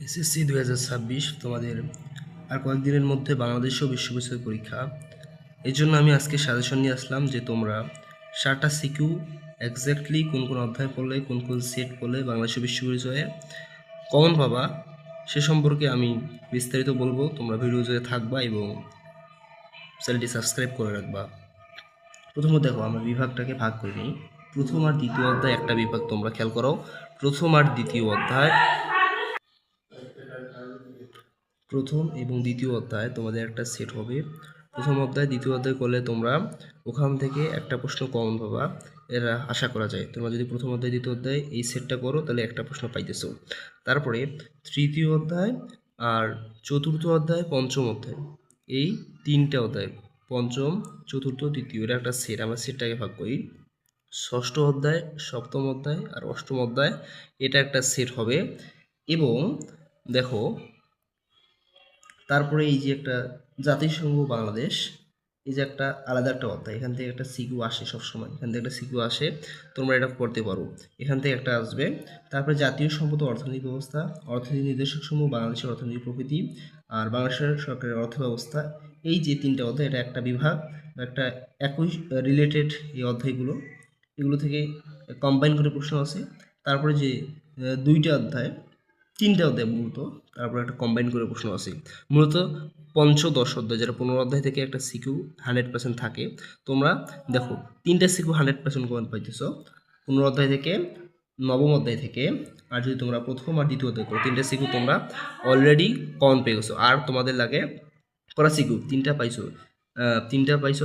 SSC 2026 তোমাদের আর কয়েকদিনের মধ্যে বাংলাদেশ ও বিশ্ব বিষয় পরীক্ষা। এই জন্য আমি আজকে সাজেশন নিয়ে আসলাম যে তোমরা 7টা সিকিউ এক্স্যাক্টলি কোন কোন অধ্যায় পড়লে কোন কোন সেট পড়লে বাংলাদেশ ও বিশ্ব পরিচয়ে কমন পাবা সে সম্পর্কে আমি বিস্তারিত বলবো। তোমরা ভিডিও জুড়ে থাকবা এবং চ্যানেলটি সাবস্ক্রাইব করে রাখবা। প্রথমত দেখো, আমরা বিভাগটাকে ভাগ করে নিই। প্রথম আর দ্বিতীয় অধ্যায় একটা বিভাগ, তোমরা খেয়াল করো। প্রথম আর দ্বিতীয় অধ্যায়, প্রথম এবং দ্বিতীয় অধ্যায় তোমাদের একটা সেট হবে। প্রথম অধ্যায় দ্বিতীয় অধ্যায় করলে তোমরা ওখান থেকে একটা প্রশ্ন কমন পাবা, এরা আশা করা যায়। তোমরা যদি প্রথম অধ্যায় দ্বিতীয় অধ্যায় এই সেটটা করো তাহলে একটা প্রশ্ন পাইতেছো। তারপরে তৃতীয় অধ্যায় আর চতুর্থ অধ্যায়, পঞ্চম অধ্যায়, এই তিনটা অধ্যায়, পঞ্চম চতুর্থ তৃতীয়, এটা একটা সেট। আমরা সেটটাকে ভাগ করি। ষষ্ঠ অধ্যায়, সপ্তম অধ্যায় আর অষ্টম অধ্যায়, এটা একটা সেট হবে। এবং দেখো, তারপরে এই যে একটা জাতিসংঘ বাংলাদেশ, এই যে একটা আলাদা একটা অধ্যায়, এখান থেকে একটা সিকিউ আসে সবসময়, এখান থেকে একটা সিকিউ আসে, তোমরা এটা পড়তে পারো, এখান থেকে একটা আসবে। তারপরে জাতীয় সম্পদ ও অর্থনৈতিক ব্যবস্থা, অর্থনীতি নির্দেশক সমূহ, বাংলাদেশের অর্থনৈতিক প্রকৃতি আর বাংলাদেশের সরকারের অর্থ ব্যবস্থা, এই যে তিনটা অধ্যায়, এটা একটা বিভাগ, একটা একই রিলেটেড এই অধ্যায়গুলো, এগুলো থেকে কম্বাইন করে প্রশ্ন আছে। তারপরে যে দুইটা অধ্যায়, তিনটা অধ্যায় মূলত, তারপর একটা কম্বাইন করে প্রশ্ন আছে। মূলত পঞ্চদশ অধ্যায়, যেটা 15 অধ্যায় থেকে একটা সিকিউ 100% থাকে। তোমরা দেখো, তিনটা সিকিউ 100% কমন পাইতেছ 15 অধ্যায় থেকে, নবম অধ্যায় থেকে। আর যদি তোমরা প্রথম আর দ্বিতীয় অধ্যায় করো, তিনটা সিকিউ তোমরা অলরেডি কমন পেয়ে গেছো। আর তোমাদের লাগে করা সিকিউ তিনটা পাইছো,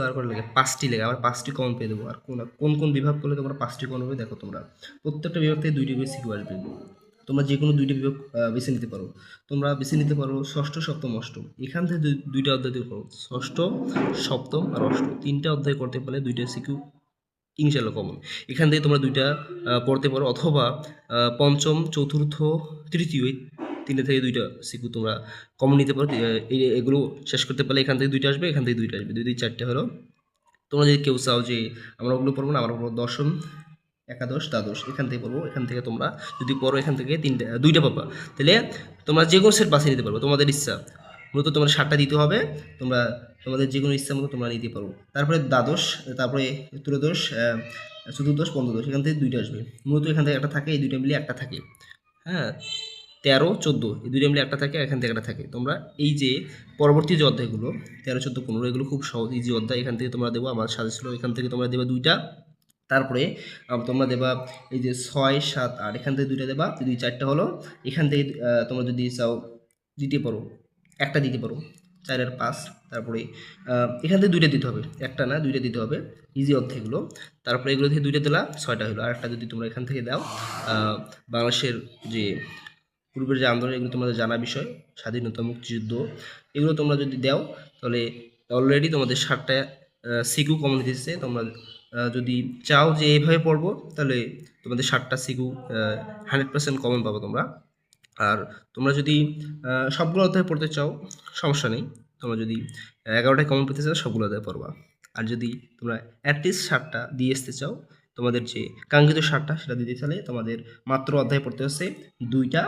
আর করে লাগে 5টি লাগে, আবার 5টি কমন পেয়ে দেবো। আর কোন কোন বিভাগ করলে তোমরা 5টি কমন হবে দেখো, তোমরা প্রত্যেকটা বিভাগ থেকে 2টি করে সিকিউ আসবে। তোমরা যে কোনো 2টি বিভাগ বেছে নিতে পারো। তোমরা বেছে নিতে পারো ষষ্ঠ, সপ্তম, অষ্টম, এখান থেকে দুইটা অধ্যায় দিতে পারো। ষষ্ঠ, সপ্তম আর অষ্টম, তিনটা অধ্যায় করতে পারলে 2টা সিকিউ ইনশাল্লাহ কমন। এখান থেকে তোমরা 2টা পড়তে পারো, অথবা পঞ্চম, চতুর্থ, তৃতীয়, এই 3টে থেকে 2টা সিকিউ তোমরা কমন নিতে পারো। এগুলো শেষ করতে পারলে এখান থেকে 2টা আসবে, এখান থেকে 2টা আসবে, 2 2 4টে হলো। তোমরা যদি কেউ চাও যে আমরা ওগুলো পড়বো না, আমরা পড়বো দশম, একাদশ, দ্বাদশ, এখান থেকে পড়বো, এখান থেকে তোমরা যদি পড়ো এখান থেকে 2টা পাবা। তাহলে তোমরা যে কোনো সেট বাছিয়ে নিতে পারবো, তোমাদের ইচ্ছা। মূলত তোমাদের 7টা দিতে হবে, তোমরা তোমাদের যে কোনো ইচ্ছা মতো তোমরা নিতে পারো। তারপরে দ্বাদশ, তারপরে ত্রয়োদশ, চতুর্দশ, পঞ্চদশ, এখান থেকে 2টা আসবে। মূলত এখান থেকে একটা থাকে, এই 2টা মিলিয়ে একটা থাকে। হ্যাঁ, 13, 14, এই 2টা মিলে একটা থাকে, এখান থেকে একটা থাকে। তোমরা এই যে পরবর্তী যে অধ্যায়গুলো 13, 14, 15, এগুলো খুব সহজ ইজি অধ্যায়, এখান থেকে তোমরা দেবো। আমার সাজেশন এখান থেকে তোমরা দেবে 2টা। তারপরে তোমরা দেবা এই যে 6, 7, 8, এখান থেকে 2টা দেবা, 2 4টা হলো। এখান থেকে তোমরা যদি চাও দিতে পারো, একটা দিতে পারো, 4 আর 5। তারপরে এখান থেকে 2টা দিতে হবে, একটা না 2টা দিতে হবে, ইজি অধ্যায়গুলো। তারপরে এগুলো থেকে 2টা দিলা, 6টা হলো। আর একটা যদি তোমরা এখান থেকে দাও, বাংলাদেশের যে পূর্বের যে আন্দোলন, এগুলো তোমাদের জানা বিষয়, স্বাধীনতা, মুক্তিযুদ্ধ, এগুলো তোমরা যদি দাও তাহলে অলরেডি তোমাদের 7টা সিকিউ কমন দিচ্ছে। তোমরা যদি চাও যে এইভাবে পড়বো, তাহলে তোমাদের 7টা সিকিউ 100% কমন পাবো তোমরা। আর তোমরা যদি সবগুলো অধ্যায় পড়তে চাও, সমস্যা নেই। তোমরা যদি 11টায় কমন পেতে চাও, সবগুলো অধ্যায় পড়বা। আর যদি তোমরা অ্যাটলিস্ট 7টা দিয়ে আসতে চাও, তোমাদের যে কাঙ্ক্ষিত 7টা সেটা দিতে চাইলে তোমাদের মাত্র অধ্যায় পড়তে হচ্ছে 2টা,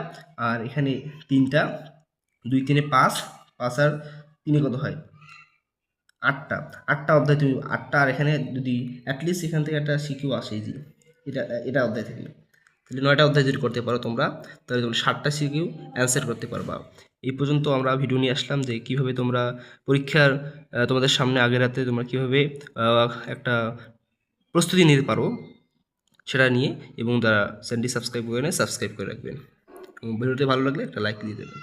আর এখানে 3টা, 2 3 5, 5 আর 3 কত হয়, 8টা। 8টা অধ্যায় তুমি 8টা, আর এখানে যদি অ্যাটলিস্ট এখান থেকে একটা সিকিউ আসে, যে এটা এটা অধ্যায় থেকে, তাহলে 9টা অধ্যায় যদি করতে পারো তোমরা, তাহলে তোমরা 7টা সিকিউ অ্যান্সার করতে পারবা। এই পর্যন্ত আমরা ভিডিও নিয়ে আসলাম যে কীভাবে তোমরা পরীক্ষার তোমাদের সামনে আগের রাতে তোমরা কীভাবে একটা প্রস্তুতি নিতে পারো সেটা নিয়ে। এবং তারা চ্যানেলটি সাবস্ক্রাইব করে সাবস্ক্রাইব করে রাখবেন, এবং ভিডিওটি ভালো লাগলে একটা লাইক দিয়ে দেবেন।